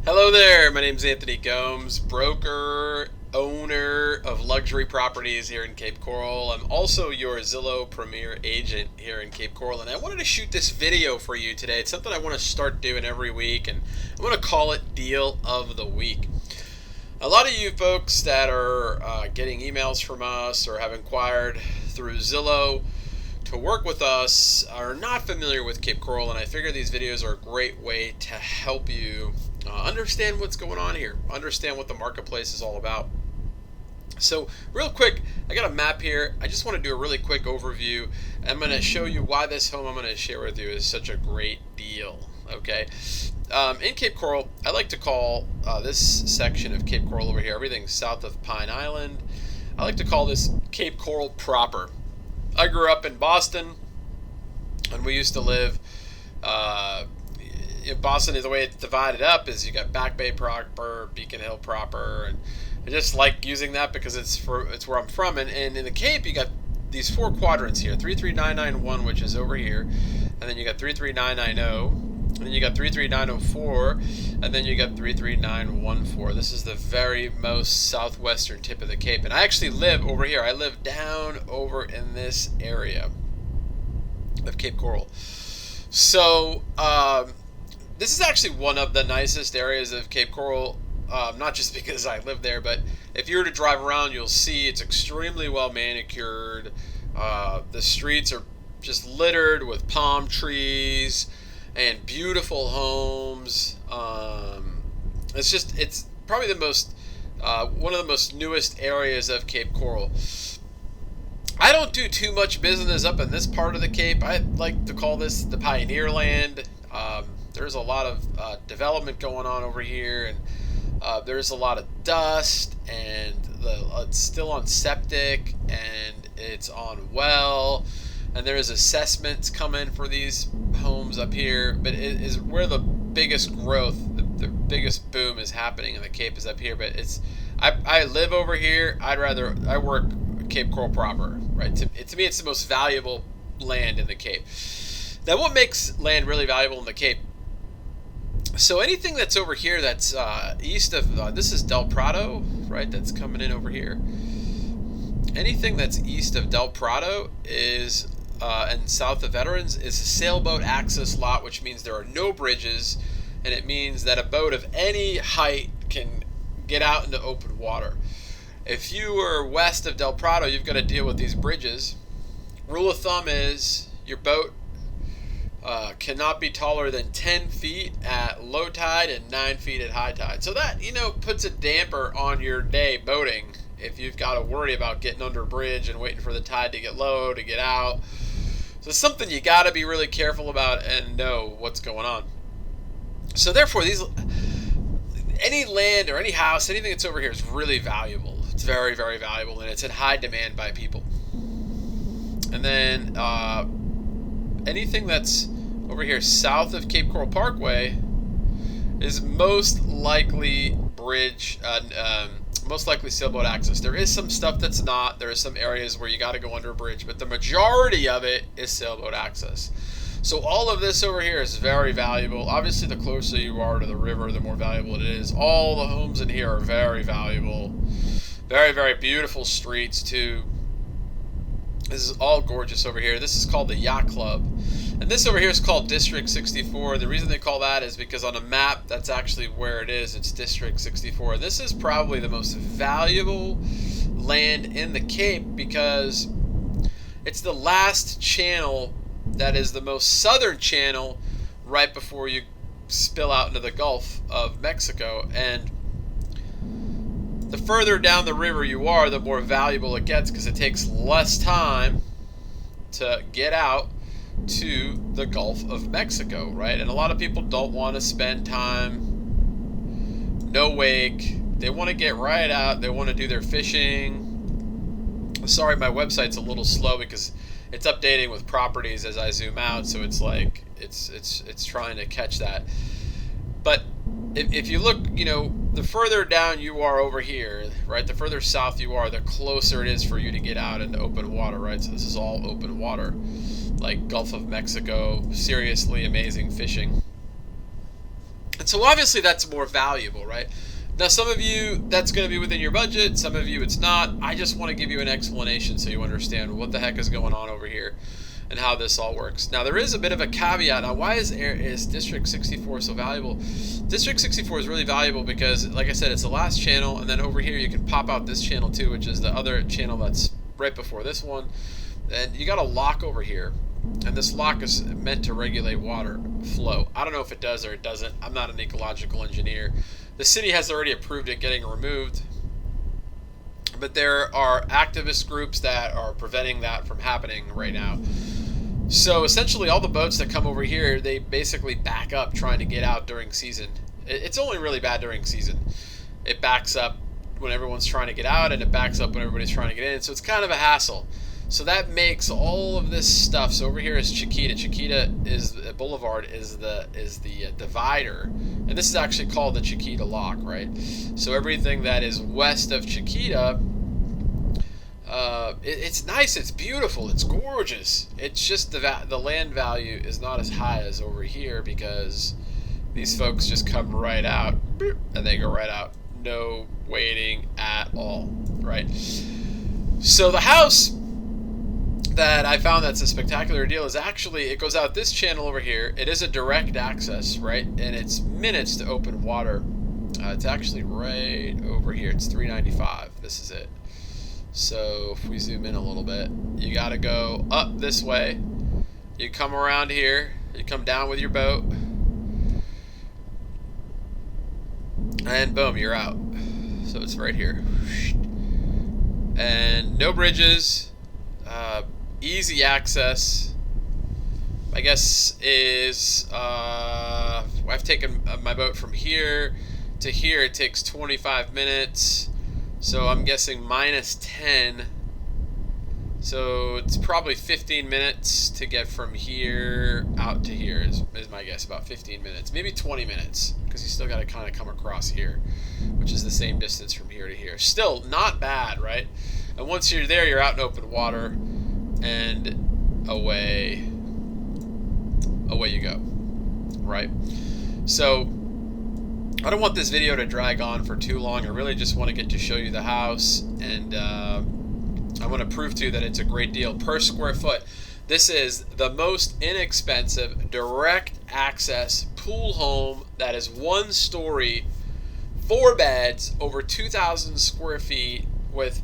Hello there, my name is Anthony Gomes, broker, owner of luxury properties here in Cape Coral. I'm also your Zillow Premier agent here in Cape Coral, and I wanted to shoot this video for you today. It's something I want to start doing every week, and I'm going to call it Deal of the Week. A lot of you folks that are getting emails from us or have inquired through Zillow to work with us are not familiar with Cape Coral, and I figure these videos are a great way to help you understand what's going on here, understand what the marketplace is all about. So real quick, I got a map here. I just want to do a really quick overview. I'm going to show you why this home I'm going to share with you is such a great deal. Okay, in Cape Coral, I like to call this section of Cape Coral over here, everything south of Pine Island, I like to call this Cape Coral proper. I grew up in Boston, and we used to live in Boston. The way it's divided up is you got Back Bay proper, Beacon Hill proper, and I just like using that because it's where I'm from. And in the Cape, you got these four quadrants here: 33991, which is over here, and then you got 33990. And then you got 33904, and then you got 33914. This is the very most southwestern tip of the Cape. And I actually live over here. I live down over in this area of Cape Coral. So this is actually one of the nicest areas of Cape Coral, not just because I live there, but if you were to drive around, you'll see it's extremely well manicured. The streets are just littered with palm trees and beautiful homes. It's probably the most one of the most newest areas of Cape Coral. I don't do too much business up in this part of the Cape. I like to call this the Pioneer Land. There's a lot of development going on over here, and there's a lot of dust, and it's still on septic, and it's on well. And there is assessments coming for these homes up here, but it is where the biggest growth, the biggest boom is happening in the Cape is up here. But I live over here. I work Cape Coral proper, right? To me, it's the most valuable land in the Cape. Now, what makes land really valuable in the Cape? So anything that's over here that's east of this is Del Prado, right? That's coming in over here. Anything that's east of Del Prado is and south of Veterans is a sailboat access lot, which means there are no bridges, and it means that a boat of any height can get out into open water. If you are west of Del Prado, you've got to deal with these bridges. Rule of thumb is your boat cannot be taller than 10 feet at low tide and 9 feet at high tide. So that, puts a damper on your day boating if you've got to worry about getting under a bridge and waiting for the tide to get low to get out. So it's something you got to be really careful about and know what's going on. So therefore, any land or any house, anything that's over here is really valuable. It's very, very valuable, and it's in high demand by people. And then anything that's over here south of Cape Coral Parkway is most likely bridge, most likely sailboat access. There is some stuff that's not. There is some areas where you got to go under a bridge, but the majority of it is sailboat access. So all of this over here is very valuable. Obviously, the closer you are to the river, the more valuable it is. All the homes in here are very valuable. Very, very beautiful streets too. This is all gorgeous over here. This is called the Yacht Club. And this over here is called District 64. The reason they call that is because on a map, that's actually where it is. It's District 64. This is probably the most valuable land in the Cape because it's the last channel that is the most southern channel right before you spill out into the Gulf of Mexico. And the further down the river you are, the more valuable it gets because it takes less time to get out to the Gulf of Mexico, right? And a lot of people don't want to spend time, no wake. They want to get right out. They want to do their fishing. Sorry, my website's a little slow because it's updating with properties as I zoom out, so it's like it's trying to catch that. But if you look, the further down you are over here, right, the further south you are, the closer it is for you to get out into open water, right? So this is all open water, like Gulf of Mexico, seriously amazing fishing. And so obviously that's more valuable, right? Now, some of you, that's going to be within your budget. Some of you, it's not. I just want to give you an explanation so you understand what the heck is going on over here and how this all works. Now, there is a bit of a caveat. Now, why is District 64 so valuable? District 64 is really valuable because, like I said, it's the last channel, and then over here you can pop out this channel too, which is the other channel that's right before this one. And you got a lock over here, and this lock is meant to regulate water flow. I don't know if it does or it doesn't. I'm not an ecological engineer. The city has already approved it getting removed, but there are activist groups that are preventing that from happening right now. So essentially all the boats that come over here, they basically back up trying to get out during season. It's only really bad during season. It backs up when everyone's trying to get out, and it backs up when everybody's trying to get in, so it's kind of a hassle. So that makes all of this stuff. So over here is Chiquita. Chiquita is Boulevard is the divider, and this is actually called the Chiquita Lock, right? So everything that is west of Chiquita, it's nice, it's beautiful, it's gorgeous. It's just the land value is not as high as over here because these folks just come right out and they go right out, no waiting at all, right? So the house that I found that's a spectacular deal is actually, it goes out this channel over here. It is a direct access, right? And it's minutes to open water. It's actually right over here. It's 395. This is it. So if we zoom in a little bit, you got to go up this way. You come around here. You come down with your boat. And boom, you're out. So it's right here. And no bridges. Easy access, I guess, is I've taken my boat from here to here. It takes 25 minutes, so I'm guessing minus 10, so it's probably 15 minutes to get from here out to here is my guess. About 15 minutes, maybe 20 minutes, because you still got to kind of come across here, which is the same distance from here to here. Still not bad, right? And once you're there, you're out in open water, and away you go, right? So I don't want this video to drag on for too long. I really just want to get to show you the house, and I want to prove to you that it's a great deal per square foot. This is the most inexpensive direct access pool home that is 1 story, 4 beds, over 2,000 square feet, with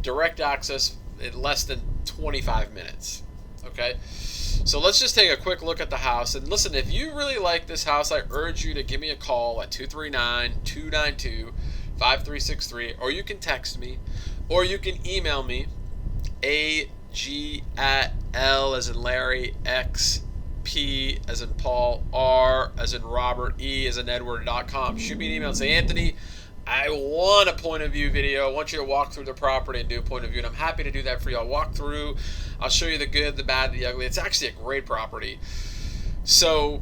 direct access in less than 25 minutes. Okay, so let's just take a quick look at the house. And listen, if you really like this house, I urge you to give me a call at 239-292-5363, or you can text me, or you can email me, ag@l as in Larry, x p as in Paul, r as in Robert, e as in Edward.com. Shoot me an email and say, Anthony, I want a point of view video. I want you to walk through the property and do a point of view, and I'm happy to do that for you. I'll walk through. I'll show you the good, the bad, the ugly. It's actually a great property. So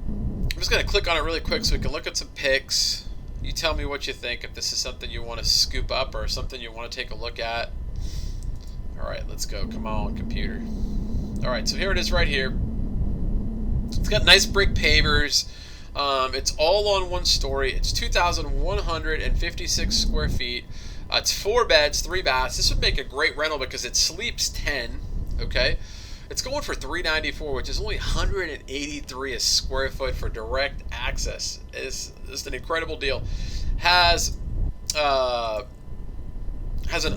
I'm just going to click on it really quick so we can look at some pics. You tell me what you think, if this is something you want to scoop up or something you want to take a look at. All right, let's go. Come on, computer. All right, so here it is right here. It's got nice brick pavers. It's all on 1 story. It's 2,156 square feet. It's 4 beds, 3 baths. This would make a great rental because it sleeps 10. Okay, it's going for $394, which is only $183 a square foot for direct access. It's an incredible deal. Has an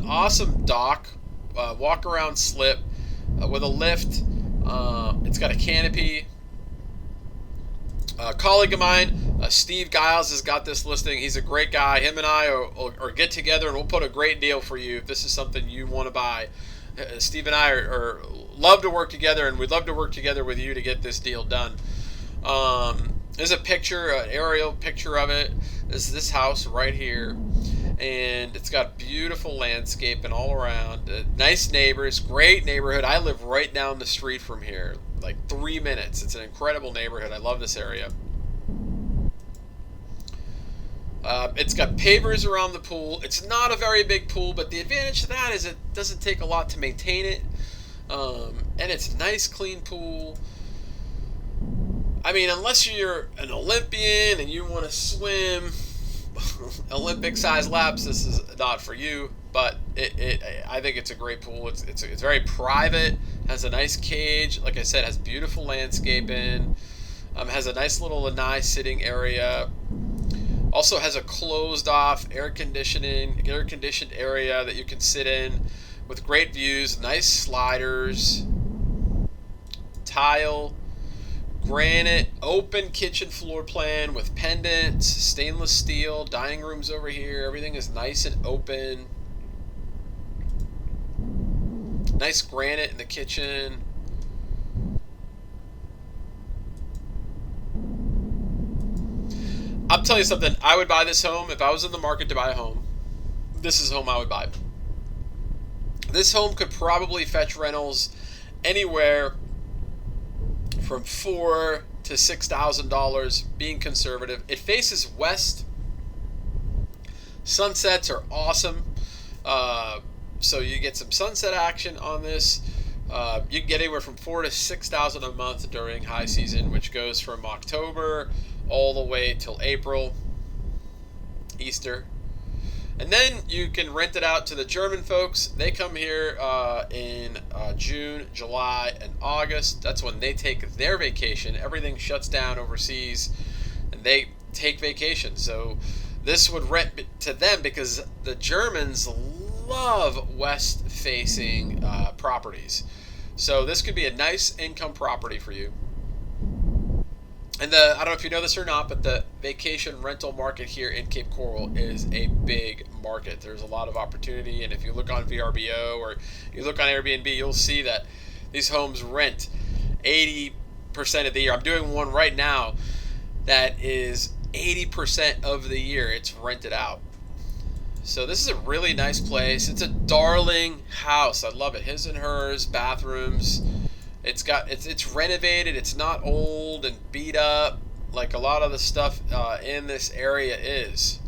awesome dock, walk around slip with a lift. It's got a canopy. A colleague of mine, Steve Giles, has got this listing. He's a great guy. Him and I are get together, and we'll put a great deal for you if this is something you want to buy. Steve and I are love to work together, and we'd love to work together with you to get this deal done. There's a picture, an aerial picture of it. This is this house right here, and it's got beautiful landscaping all around. Nice neighbors, great neighborhood. I live right down the street from here, like 3 minutes. It's an incredible neighborhood. I love this area. It's got pavers around the pool. It's not a very big pool, but the advantage to that is it doesn't take a lot to maintain it. And it's a nice, clean pool. I mean, unless you're an Olympian and you want to swim Olympic-sized laps, this is not for you. But I think it's a great pool. It's very private. Has a nice cage. Like I said, has beautiful landscaping. Has a nice little lanai sitting area. Also has a closed off air conditioned area that you can sit in with great views, nice sliders, tile, granite, open kitchen floor plan with pendants, stainless steel, dining rooms over here. Everything is nice and open. Nice granite in the kitchen. I'll tell you something. I would buy this home if I was in the market to buy a home. This is a home I would buy. This home could probably fetch rentals anywhere from $4,000 to $6,000, being conservative. It faces west. Sunsets are awesome. So you get some sunset action on this. You can get anywhere from $4,000 to $6,000 a month during high season, which goes from October all the way till April, Easter. And then you can rent it out to the German folks. They come here in June, July, and August. That's when they take their vacation. Everything shuts down overseas, and they take vacation. So this would rent to them because the Germans love west-facing properties. So this could be a nice income property for you. And I don't know if you know this or not, but the vacation rental market here in Cape Coral is a big market. There's a lot of opportunity, and if you look on VRBO or you look on Airbnb, you'll see that these homes rent 80% of the year. I'm doing one right now that is 80% of the year it's rented out. So this is a really nice place. It's a darling house. I love it. His and hers, bathrooms. It's renovated. It's not old and beat up like a lot of the stuff in this area is.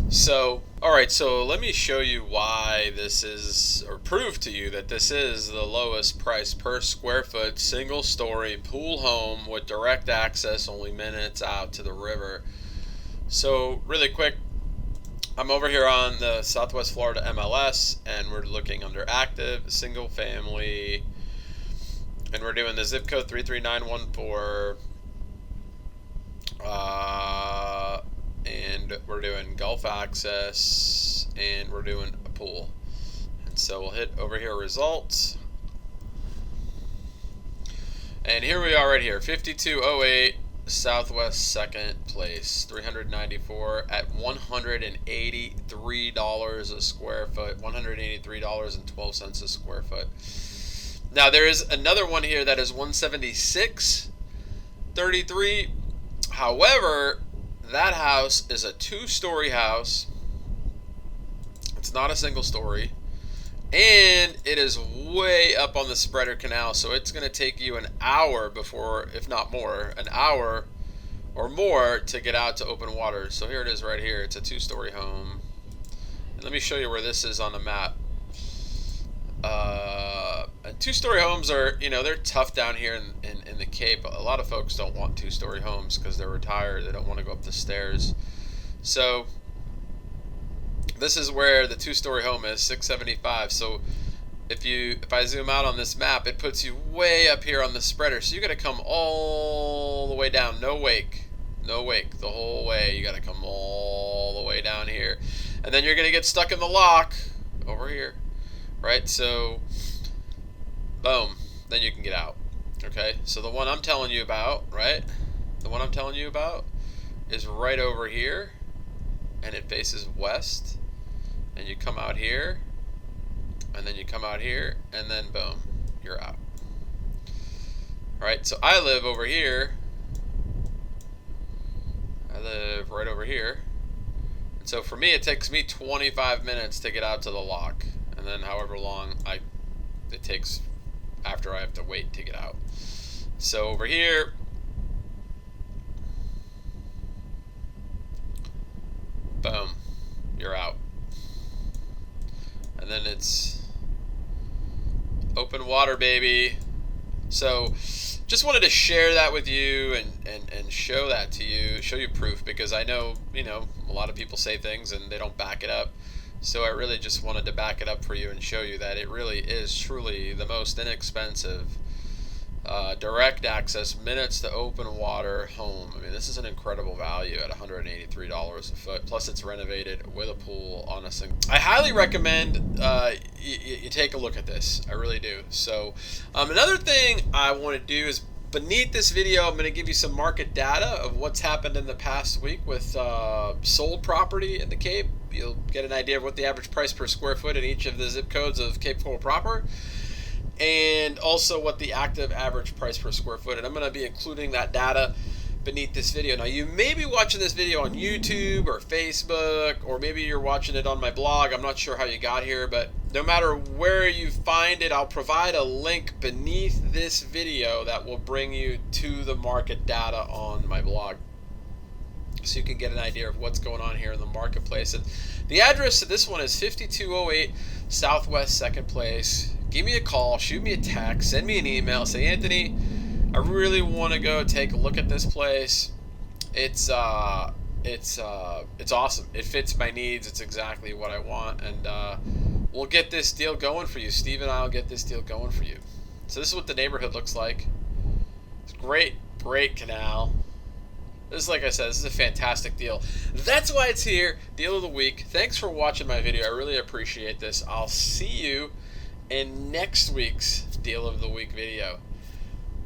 So, all right. So let me show you why this is, or prove to you that this is the lowest price per square foot single-story pool home with direct access, only minutes out to the river. So really quick, I'm over here on the Southwest Florida MLS, and we're looking under active single family. And we're doing the zip code 33914, and we're doing Gulf access, and we're doing a pool. And so we'll hit over here results, and here we are right here, 5208 Southwest 2nd Place, 394 at $183 a square foot, $183.12 a square foot. Now there is another one here that is $176.33. However, that house is a 2-story house. It's not a single story, and it is way up on the Spreader Canal, so it's going to take you an hour before, if not more, an hour or more to get out to open water. So here it is right here. It's a 2-story home. And let me show you where this is on the map. And 2-story homes are, they're tough down here in the Cape. A lot of folks don't want 2-story homes because they're retired. They don't want to go up the stairs. So this is where the 2-story home is, 675. So if I zoom out on this map, it puts you way up here on the Spreader. So you got to come all the way down. No wake, the whole way. You got to come all the way down here, and then you're going to get stuck in the lock over here. Right, so boom, then you can get out. Okay, so the one I'm telling you about, right? The one I'm telling you about is right over here, and it faces west. And you come out here, and then you come out here, and then boom, you're out. All right, so I live over here. I live right over here, and so for me, it takes me 25 minutes to get out to the lock. And then however long it takes after I have to wait to get out. So over here, boom, you're out. And then it's open water, baby. So just wanted to share that with you and show that to you, show you proof, because I know, a lot of people say things and they don't back it up. So I really just wanted to back it up for you and show you that it really is truly the most inexpensive direct access, minutes to open water home. I mean, this is an incredible value at $183 a foot. Plus, it's renovated with a pool on a single. I highly recommend you take a look at this. I really do. So, another thing I want to do is beneath this video, I'm going to give you some market data of what's happened in the past week with sold property in the Cape. You'll get an idea of what the average price per square foot in each of the zip codes of Cape Coral proper, and also what the active average price per square foot. And I'm going to be including that data beneath this video. Now, you may be watching this video on YouTube or Facebook, or maybe you're watching it on my blog. I'm not sure how you got here, but no matter where you find it, I'll provide a link beneath this video that will bring you to the market data on my blog, so you can get an idea of what's going on here in the marketplace. And the address to this one is 5208 Southwest 2nd Place. Give me a call, shoot me a text, send me an email, say, Anthony, I really want to go take a look at this place. It's awesome. It fits my needs. It's exactly what I want, and we'll get this deal going for you. Steve and I will get this deal going for you. So this is what the neighborhood looks like. It's great canal. This is, like I said, this is a fantastic deal. That's why it's here. Deal of the week. Thanks for watching my video. I really appreciate this. I'll see you in next week's Deal of the Week video.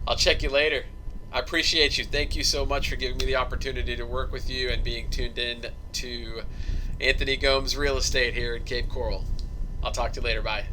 I'll check you later. I appreciate you. Thank you so much for giving me the opportunity to work with you and being tuned in to Anthony Gomes Real Estate here in Cape Coral. I'll talk to you later. Bye.